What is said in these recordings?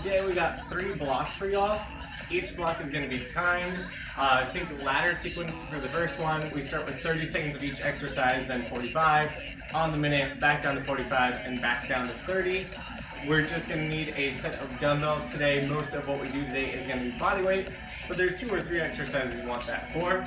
Today we got 3 blocks for y'all. Each block is going to be timed. Think ladder sequence for the first one. We start with 30 seconds of each exercise, then 45. On the minute, back down to 45, and back down to 30. We're just going to need a set of dumbbells today. Most of what we do today is going to be body weight, but there's 2 or 3 exercises you want that for.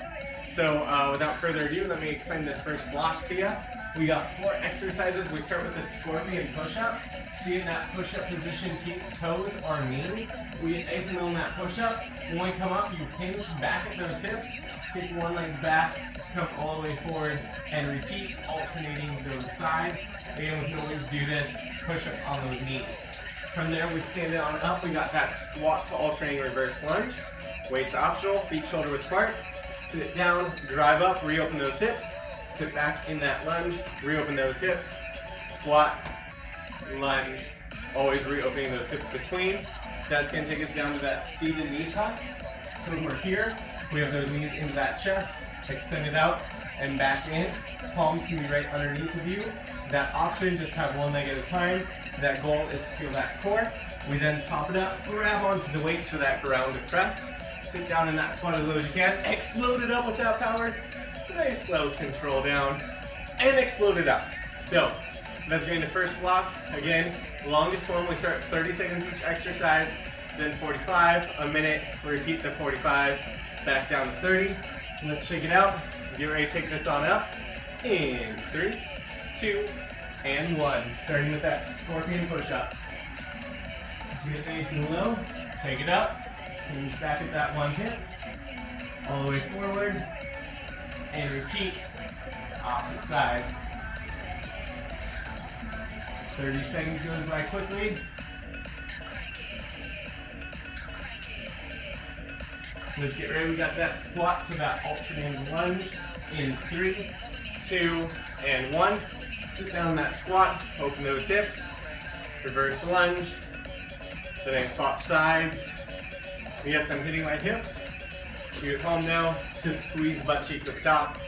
So without further ado, let me explain this first block to you. We got 4 exercises. We start with the Surfee and push-up. See in that push-up position, toes or knees. We get nice and low in that push-up. When we come up, you hinge back at those hips, kick one leg back, come all the way forward, and repeat, alternating those sides. Again, we can always do this push-up on those knees. From there, we stand it on up. We got that squat to alternating reverse lunge. Weights optional, feet shoulder width apart. Sit down, drive up, reopen those hips. Sit back in that lunge, reopen those hips. Squat, lunge, always reopening those hips between. That's going to take us down to that seated knee tuck. So when we're here, we have those knees into that chest, extend it out and back in. Palms can be right underneath of you. That option, just have one leg at a time. That goal is to feel that core. We then pop it up, grab onto the weights for that grounded press. Sit down in that squat as low as you can. Explode it up with that power. Nice slow control down and explode it up. So that's going to the first block. Again, longest one, we start 30 seconds each exercise, then 45, a minute, repeat the 45, back down to 30. Let's shake it out. Get ready to take this on up. In 3, 2, and 1. Starting with that scorpion push-up. Just get nice and low, take it up, hinge back at that one hip, all the way forward, and repeat, opposite side. 30 seconds goes by quickly. Let's get ready. We got that squat to that alternating lunge in 3, 2, and 1. Sit down in that squat, open those hips, reverse lunge. Then I swap sides. Yes, I'm hitting my hips. So you're at home now to squeeze butt cheeks at the top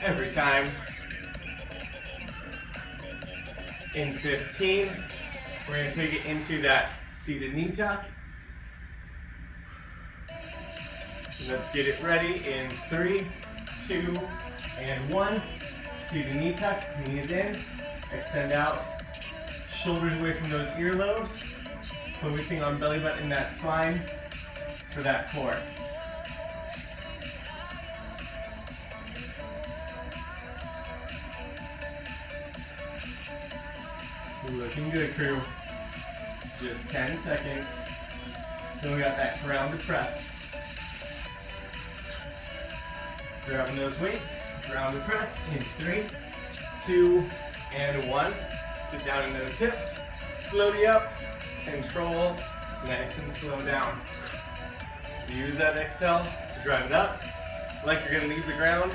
every time. In 15, we're going to take it into that seated knee tuck. Let's get it ready in 3, 2, and 1. Seated knee tuck, knees in, extend out, shoulders away from those earlobes, focusing on belly button and that spine for that core. Looking good, crew. Just 10 seconds. So we got that grounded press. Grabbing those weights, grounded press in 3, 2, and 1. Sit down in those hips, slowly up, control, nice and slow down. Use that exhale to drive it up, like you're gonna leave the ground,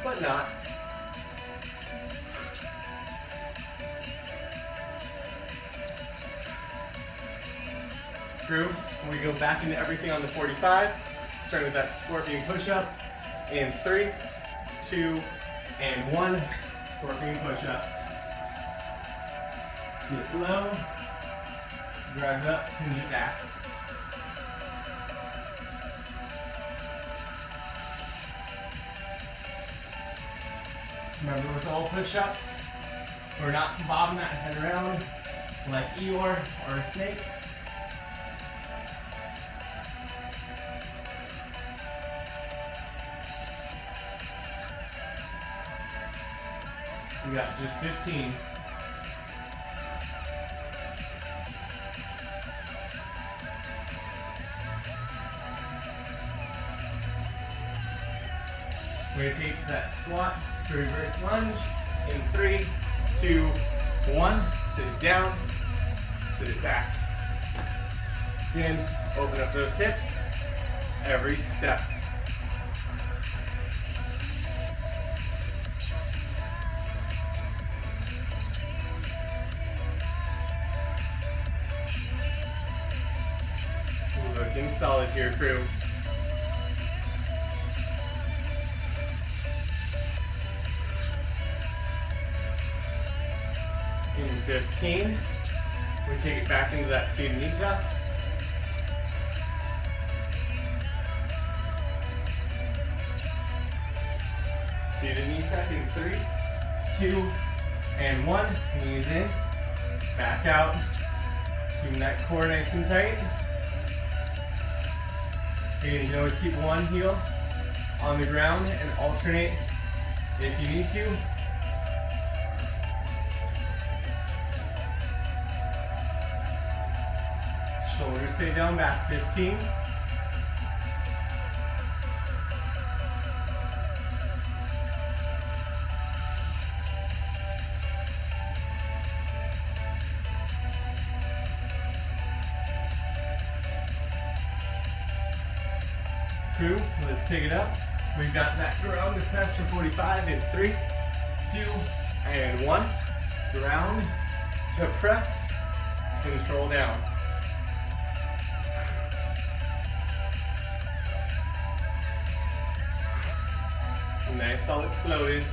but not. Crew, we go back into everything on the 45, starting with that scorpion push-up in 3, 2, and 1. Scorpion push-up. Get low, drive it up, and get back. Remember, with all push-ups, we're not bobbing that head around like Eeyore or a snake. We got just 15. We're going to take that squat to reverse lunge in 3, 2, 1. Sit it down, sit it back. Again, open up those hips every step. Looking solid here, crew. In 15, we take it back into that seated knee tuck. tuck in 3, 2, and 1. Knees in, back out. Keeping that core nice and tight. Again, you can always keep one heel on the ground and alternate if you need to. Shoulders stay down, back 15. Crew, let's take it up. We've got that ground to press for 45 in 3, 2, and 1. Ground to press, control down. Nice, all exploded.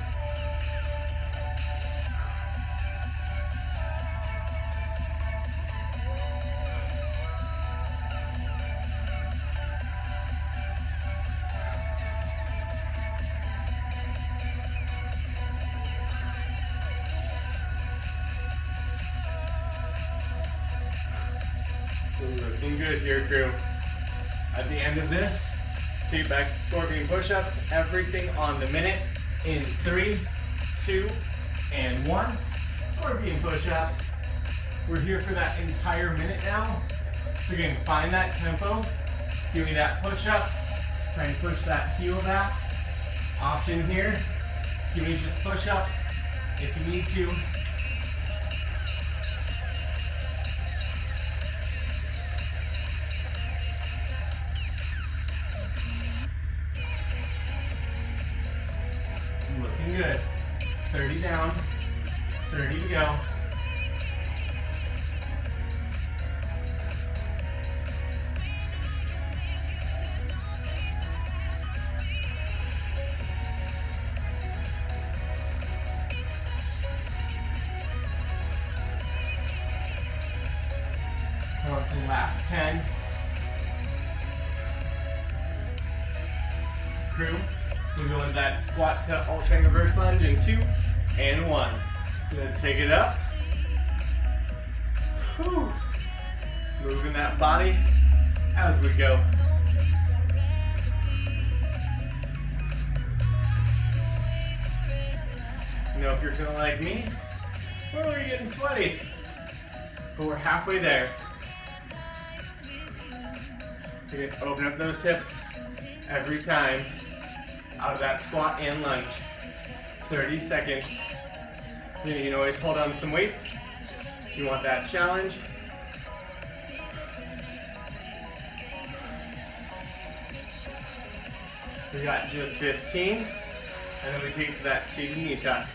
Looking good here, crew. At the end of this, take back to scorpion push-ups, everything on the minute in 3, 2, and 1. Scorpion push-ups. We're here for that entire minute now. So again, find that tempo. Give me that push-up. Try and push that heel back. Option here. Give me just push-ups if you need to. Looking good. 30 down, 30 to go. Come on to the last 10. Crew. We're going with that squat to alternate reverse lunge in 2 and 1. Let's take it up. Whew. Moving that body as we go. You know, if you're feeling like me, we're already getting sweaty, but we're halfway there. You can open up those hips every time. Out of that squat and lunge. 30 seconds. You can always hold on to some weights if you want that challenge. We got just 15, and then we take it to that seated knee tuck.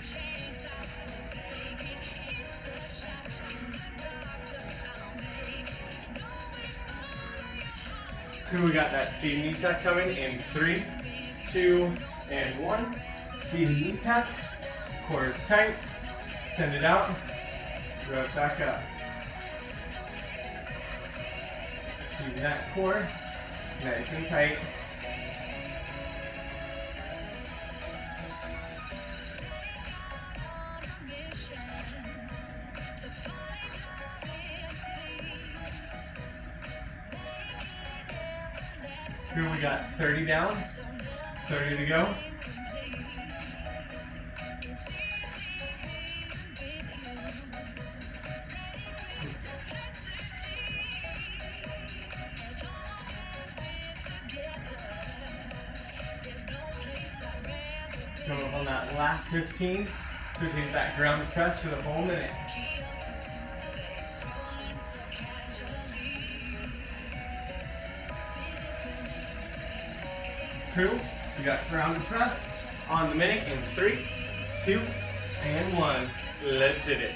Here we got that seated knee tuck coming in 3, 2, and 1. Seated knee tuck. Core is tight. Send it out. Row back up. Keep that core nice and tight. Here we got 30 down. 30 to go. Come up on that last 15. So take that ground press for the whole minute. Crew, we got ground and press on the minute in 3, 2, and 1. Let's hit it.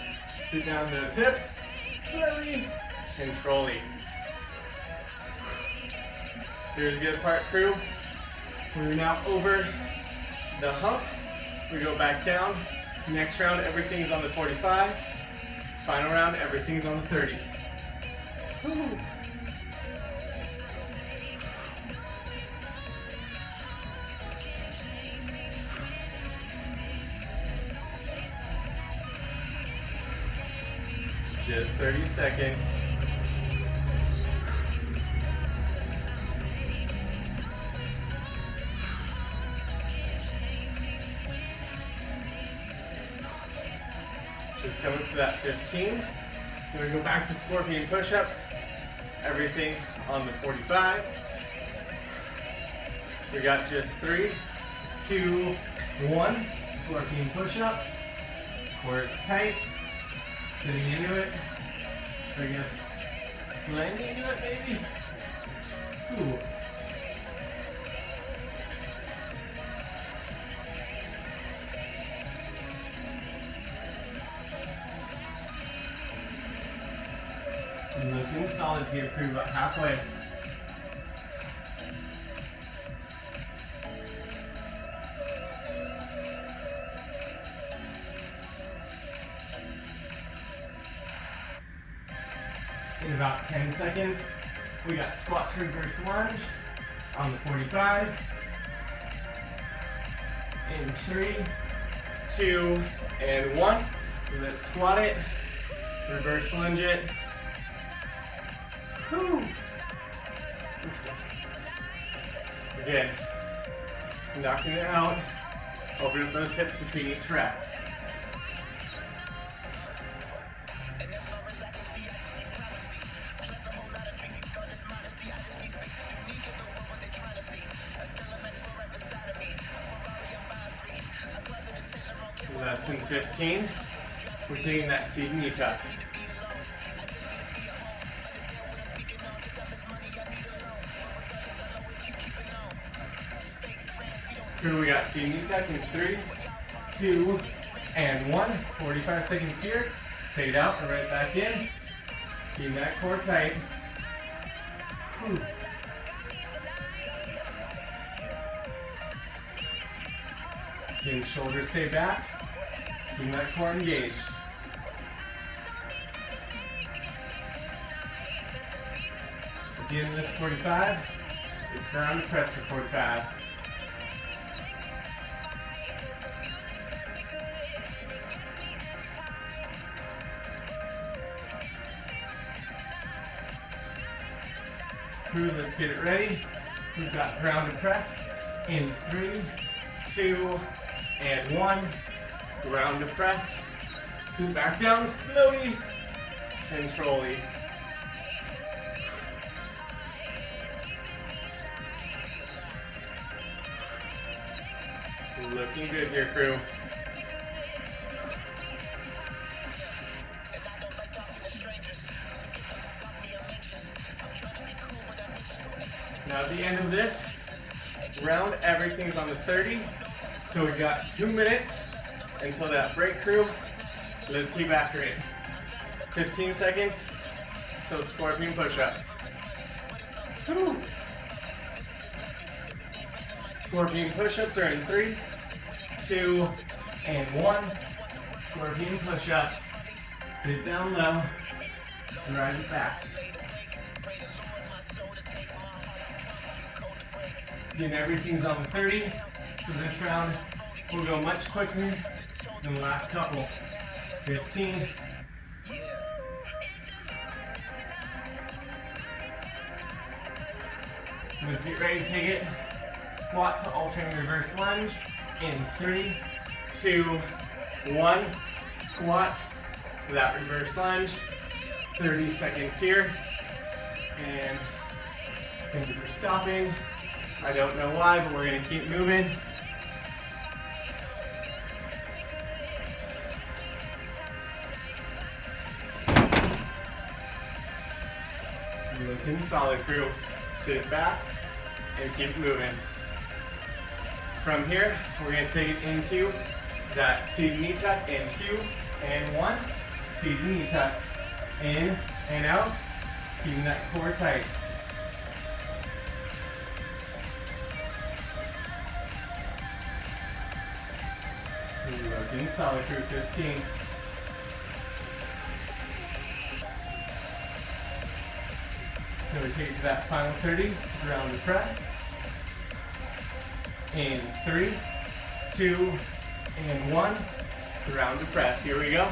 Sit down those hips, slowly, controlling. Here's the good part, crew. We're now over the hump. We go back down. Next round, everything's on the 45. Final round, everything's on the 30. Woo. Just 30 seconds. Just coming to that 15. Then we go back to scorpion push-ups. Everything on the 45. We got just 3, 2, 1. Scorpion push-ups. Core is tight. Sitting into it. I guess landing into it maybe. Ooh. Looking solid here, crew, about halfway. In about 10 seconds, we got squat to reverse lunge on the 45. In 3, 2, and 1. Let's squat it, reverse lunge it. Whew. Again, knocking it out. Open up those hips between each rep. Less than 15. We're taking that seated knee tuck. Here we got seated knee tuck in 3, 2, and 1. 45 seconds here. Take it out and right back in. Keep that core tight. Whew. Again, shoulders stay back. Keep that core engaged. At the end of this 45, it's round to press for 45. Crew, let's get it ready. We've got ground to press in 3, 2, and 1. Ground to press. Sit back down slowly and slowly. Looking good here, crew. Now at the end of this round, everything's on the 30. So we've got 2 minutes until that break, crew. Let's keep after it. 15 seconds. So scorpion push-ups. Woo. Scorpion push-ups are in 3, 2, and 1. Scorpion push-up. Sit down low. Drive it back. Again, everything's on the 30. So this round will go much quicker than the last couple. 15. Let's get ready to take it. Squat to alternating reverse lunge in 3, 2, 1. Squat to that reverse lunge. 30 seconds here. And fingers are stopping. I don't know why, but we're going to keep moving. Looking solid, crew. Sit back and keep moving. From here, we're going to take it into that seated knee tuck in 2 and 1. Seated knee tuck in and out, keeping that core tight. Looking solid, crew. 15. So we take it to that final 30, round the press. In 3, 2, and 1. Round the press. Here we go.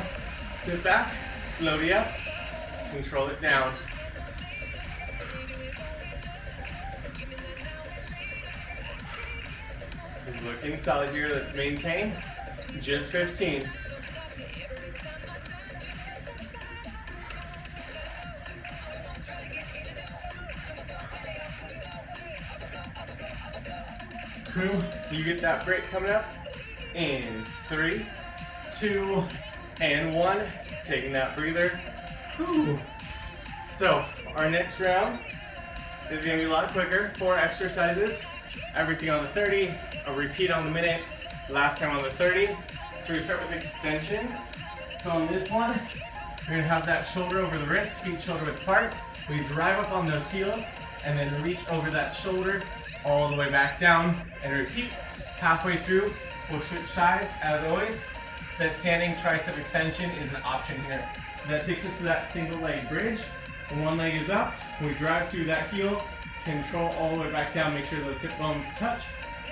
Sit back, floaty up, Control it down. Looking solid here, let's maintain. Just 15. Crew, you get that break coming up. In 3, 2, and 1. Taking that breather. Whew. So, our next round is going to be a lot quicker. 4 exercises. Everything on the 30. A repeat on the minute. Last time on the 30. So we start with extensions. So on this one, we're going to have that shoulder over the wrist, feet shoulder width apart. We drive up on those heels and then reach over that shoulder all the way back down and repeat. Halfway through, we'll switch sides as always. That standing tricep extension is an option here. That takes us to that single leg bridge. One leg is up, we drive through that heel, control all the way back down, make sure those hip bones touch.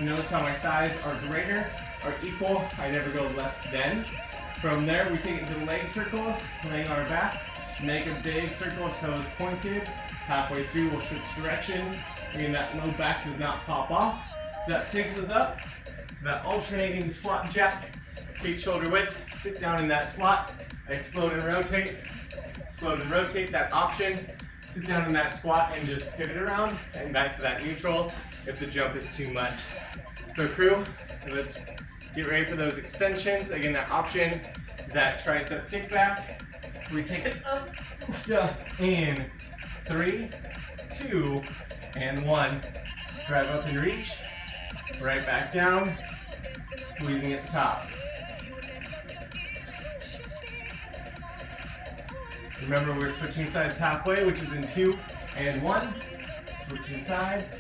Notice how my thighs are greater or equal. I never go less than. From there, we take it to leg circles, laying on our back. Make a big circle, toes pointed. Halfway through, we'll switch directions. Again, that low back does not pop off. That takes us up to that alternating squat jack. Feet shoulder width, sit down in that squat. Explode and rotate. Explode and rotate, that option. Sit down in that squat and just pivot around and back to that neutral if the jump is too much. So crew, let's get ready for those extensions. Again, that option, that tricep kickback. We take it up, in 3, 2, and 1. Drive up and reach. Right back down, squeezing at the top. Remember, we're switching sides halfway, which is in 2 and 1. Switching sides.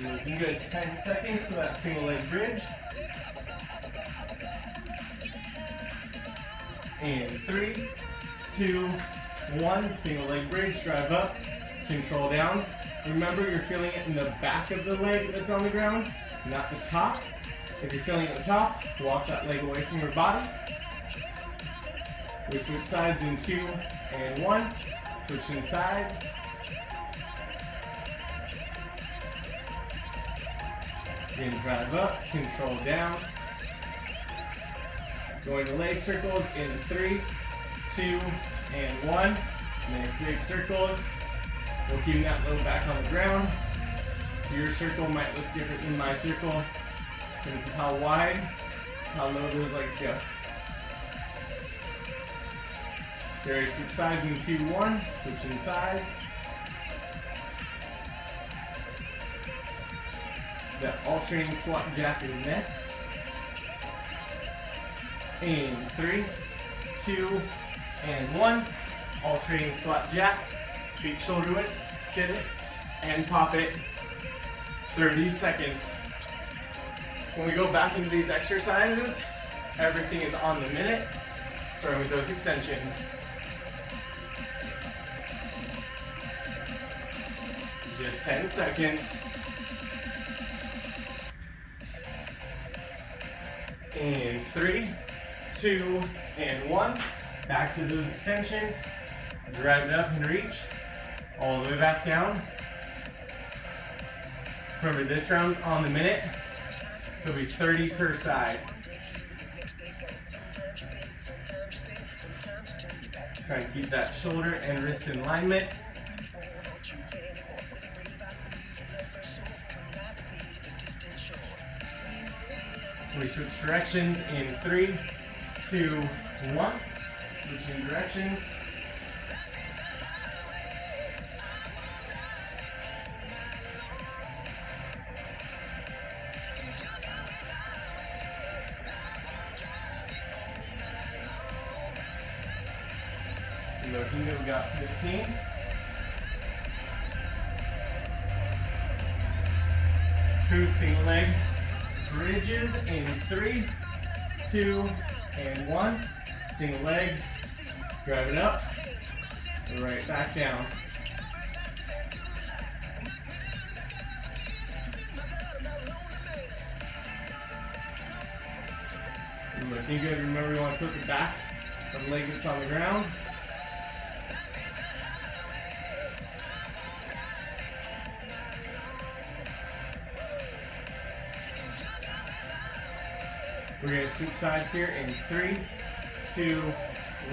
Looking good. 10 seconds to that single leg bridge. And 3, 2, 1. Single leg bridge. Drive up. Control down. Remember, you're feeling it in the back of the leg that's on the ground, not the top. If you're feeling it at the top, walk that leg away from your body. We switch sides in 2 and 1. Switching sides. Then drive up, control down. Going to leg circles in 3, 2, and 1. Nice big circles. We're keeping that low back on the ground. So your circle might look different than my circle. This is how wide, how low those legs go. There, switch sides in 2, 1. Switching sides. The alternating squat jack is next. In 3, 2, and 1. Alternating squat jack. Feet shoulder width. Sit it and pop it. 30 seconds. When we go back into these exercises, everything is on the minute, starting with those extensions. Just 10 seconds. In 3, 2, and 1. Back to those extensions. Drive it up and reach. All the way back down. Remember, this round's on the minute, so it'll be 30 per side. Try and keep that shoulder and wrist in alignment. We switch directions in 3, 2, 1. Switching directions. Looking good, we got 15. Two single leg bridges in 3, 2, and 1. Single leg, drive it up, right back down. Looking good. Remember, you want to put the back The leg gets on the ground. We're going to switch sides here in 3, 2,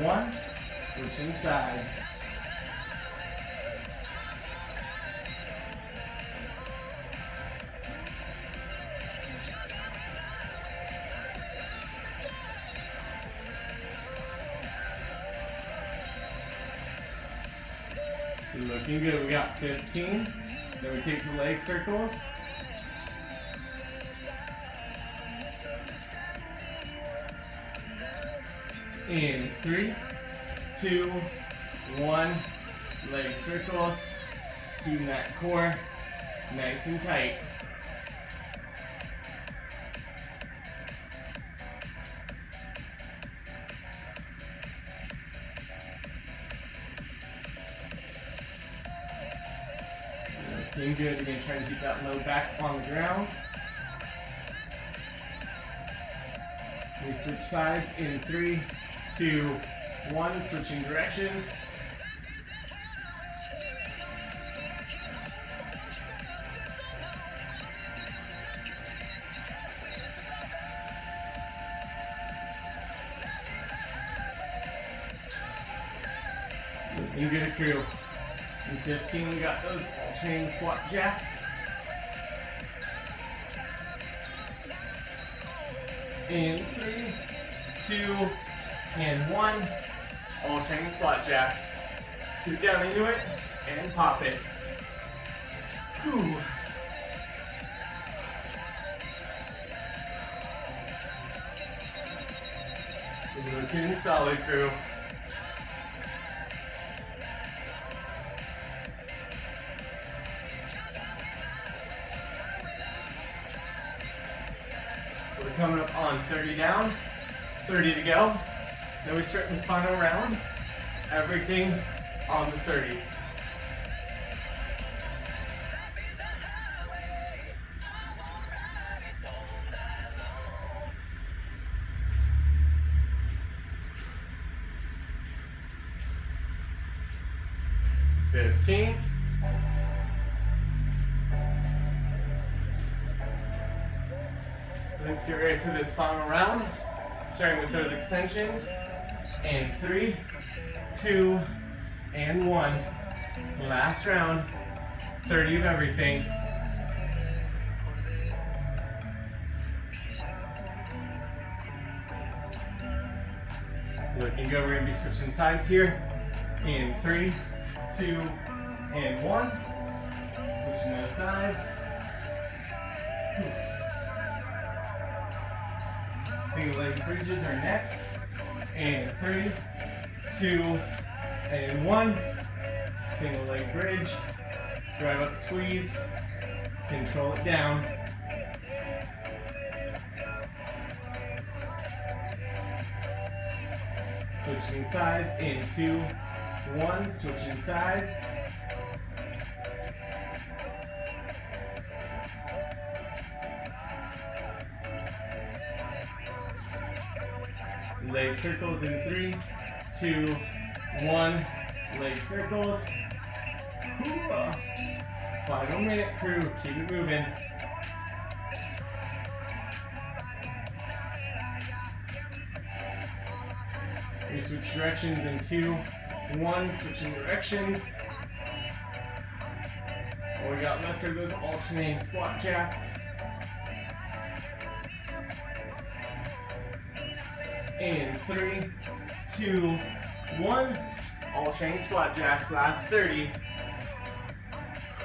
1. Switching sides. Looking good. We got 15. Then we take the leg circles. In 3, 2, 1. Leg circles. Keeping that core nice and tight. Looking good. We're going to try to keep that low back on the ground. We switch sides in 3, 2, 1. Switching directions. Looking good, crew. In 15, we got those alternating squat jacks. In 3, 2, and 1. Alternating squat jacks. Sit down into it and pop it. Whew. Looking solid, crew. We're coming up on 30 down, 30 to go. Then we start the final round. Everything on the 30. Let's get ready for this final round. Starting with those extensions. And 3, 2, and 1. Last round. 30 of everything. Looking good. We're going to be switching sides here. In 3, 2, and 1. Switching those sides. Single leg bridges are next. And 3, 2, and 1. Single leg bridge. Drive up, squeeze. Control it down. Switching sides in 2, 1. Switching sides. Leg circles in 3, 2, 1. Leg circles. Final minute, crew. Keep it moving. We switch directions in 2, 1. Switching directions. All we got left are those alternating squat jacks. In 3, 2, 1. Alternating squat jacks, last 30.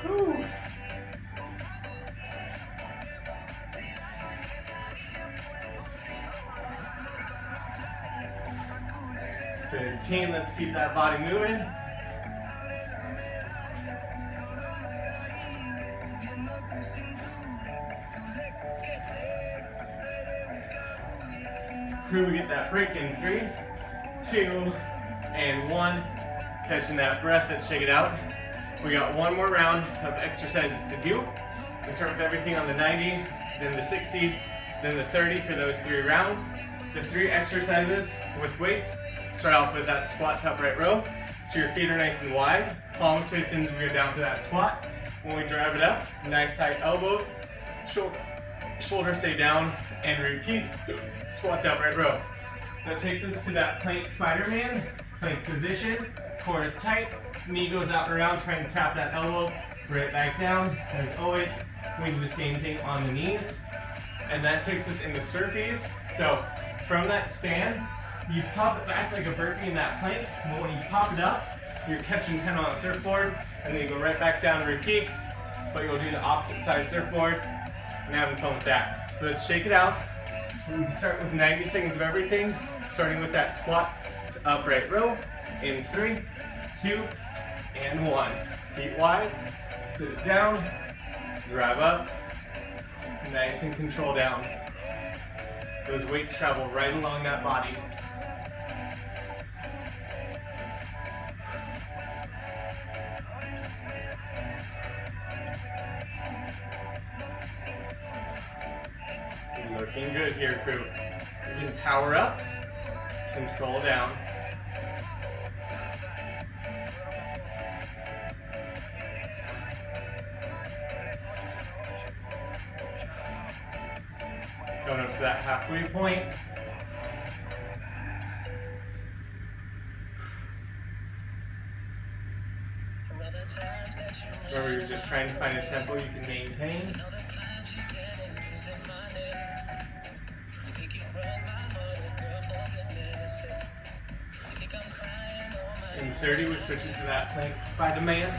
Whew. Let's keep that body moving. Crew, we get that break in 3, 2, and 1. Catching that breath, let's shake it out. We got one more round of exercises to do. We start with everything on the 90, then the 60, then the 30 for those 3 rounds. The 3 exercises with weights Start off with that squat to upright row. So your feet are nice and wide. Palms face in as we go down to that squat. When we drive it up, nice high elbows. Shoulders stay down and repeat. Squat to upright row. That takes us to that plank spider-man. Plank position. Core is tight. Knee goes out and around. Try and tap that elbow right back down. As always, we do the same thing on the knees. And that takes us into Surfees. So from that stand, you pop it back like a burpee in that plank. But when you pop it up, you're catching 10 on a surfboard. And then you go right back down and repeat. But you'll do the opposite side surfboard. And having fun with that. So let's shake it out. We can start with 90 seconds of everything, starting with that squat to upright row in 3, 2, and 1. Feet wide, sit it down, drive up, nice and control down. Those weights travel right along that body. Looking good here, crew. You can power up, control down. Going up to that halfway point. Remember, you're just trying to find a tempo you can maintain. In 30, we're switching to that plank spider-man.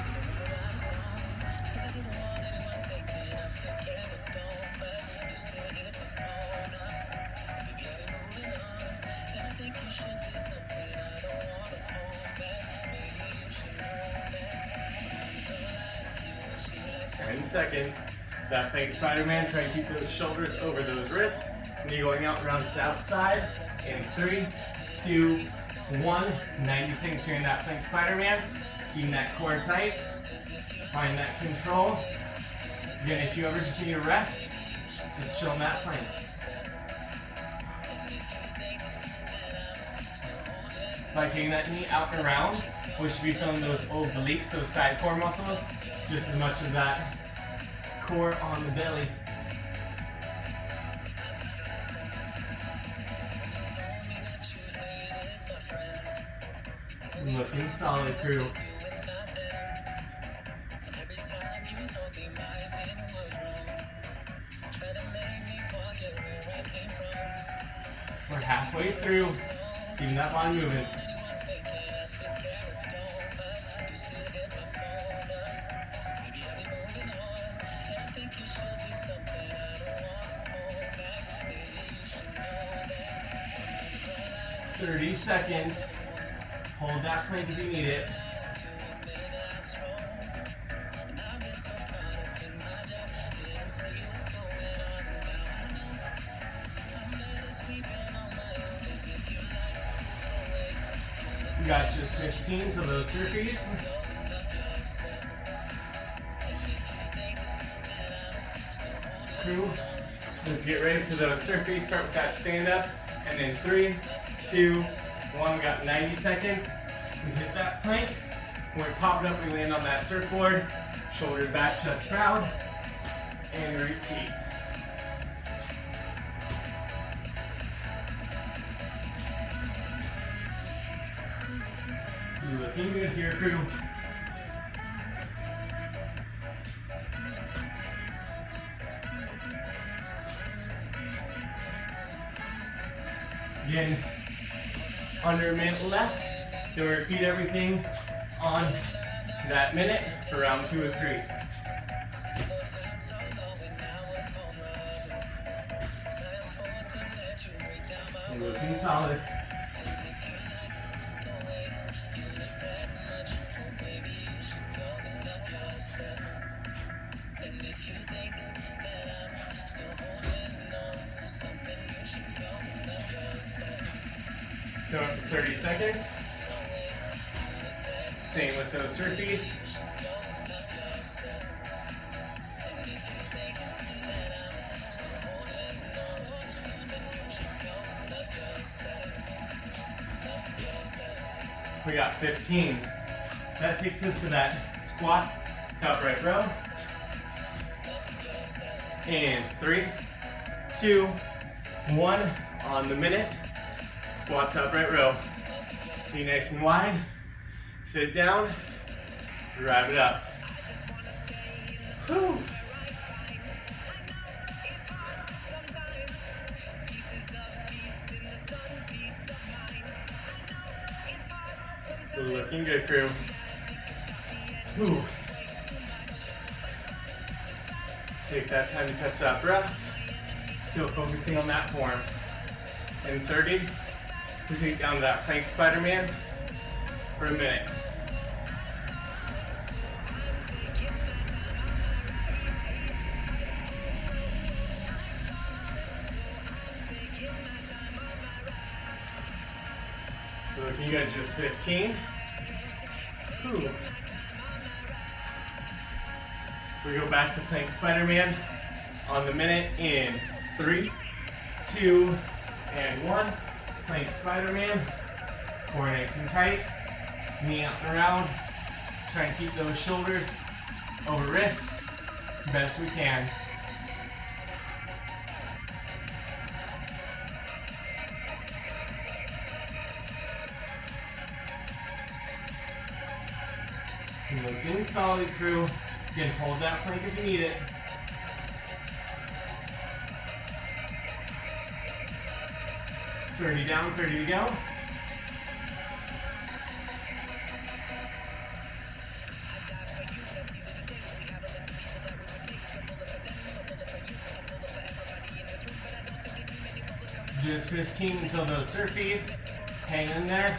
Seconds. That plank spider-man, try and keep those shoulders over those wrists. Knee going out around to the outside. In 3, 2, 1. 90 seconds here in that plank spider-man. Keeping that core tight. Find that control. Again, if you ever just need a rest, just chill in that plank. By taking that knee out and around, we should be feeling those obliques, those side core muscles, just as much as that core on the belly. Looking solid, crew. We're halfway through. Keeping that line moving. Seconds. Hold that plank if you need it. You got just 15, so those Surfees. Crew, let's get ready for those Surfees. Start with that stand up, and then 3, 2, 1, we got 90 seconds. We hit that plank. When we pop it up, we land on that surfboard. Shoulders back, chest proud. And repeat. You're looking good here, crew. Again, under a minute left. Then we repeat everything on that minute for round 2 or 3. Looking solid. Go up to 30 seconds. Same with those Surfees. we got 15. That takes us to that squat to upright row. And 3, 2, 1, on the minute. Squat to upright row. Be nice and wide. Sit down. Drive it up. Whew. Looking good, crew. Whew. Take that time to catch that breath. Still focusing on that form. In 30, we take down to that plank Spider-Man for a minute. Looking good, just 15. Ooh. We go back to plank Spider-Man on the minute in 3, 2, and 1. Plank Spider-Man. Core nice and tight. Knee out and around. Try and keep those shoulders over wrists best we can. Looking solid, crew. You can hold that plank if you need it. Down, 30 to go. Just 15 until those Surfees. Hang in there.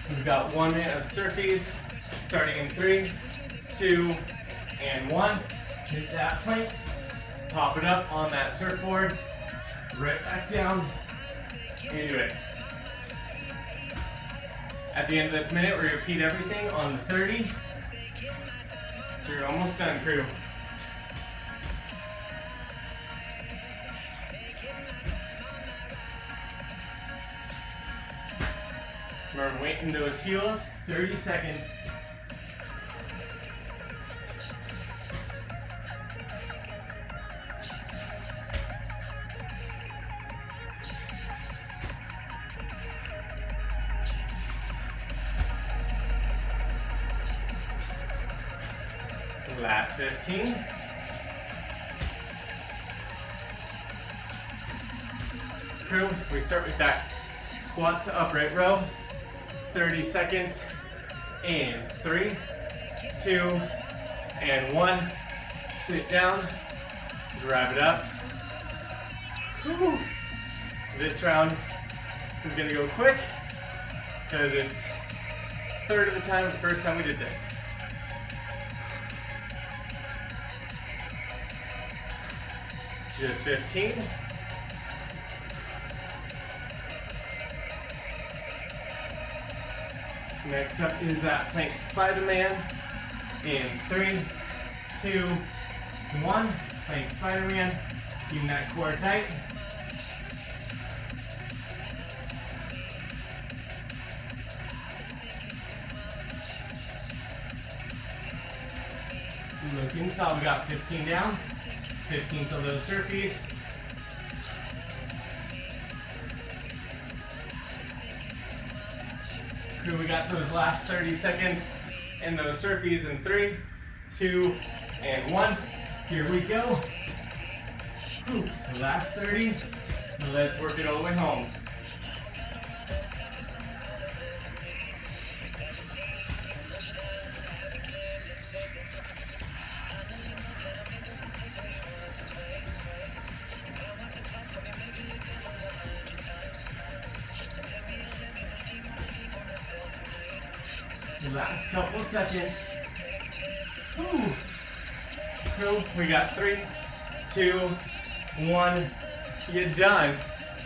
We've got 1 minute of Surfees, starting in 3, 2, and 1. Hit that plank, pop it up on that surfboard, right back down, into it. At the end of this minute, we're going to repeat everything on the 30. So you're almost done, crew. Remember, weighting those heels, 30 seconds. Last 15. Crew, we start with that squat to upright row. 30 seconds. In 3, 2, and 1. Sit down. Drive it up. Whew. This round is going to go quick because it's a third of the time the first time we did this. Just 15. Next up is that plank Spider-Man. In 3, 2, 1. Plank Spider-Man. Keeping that core tight. Looking solid. We got 15 down. 15 till those Surfees. Crew, we got those last 30 seconds and those Surfees in 3, 2, and 1. Here we go. Whew. Last 30. Let's work it all the way home. Last couple seconds. Whew. Cool. We got 3, 2, 1. You're done.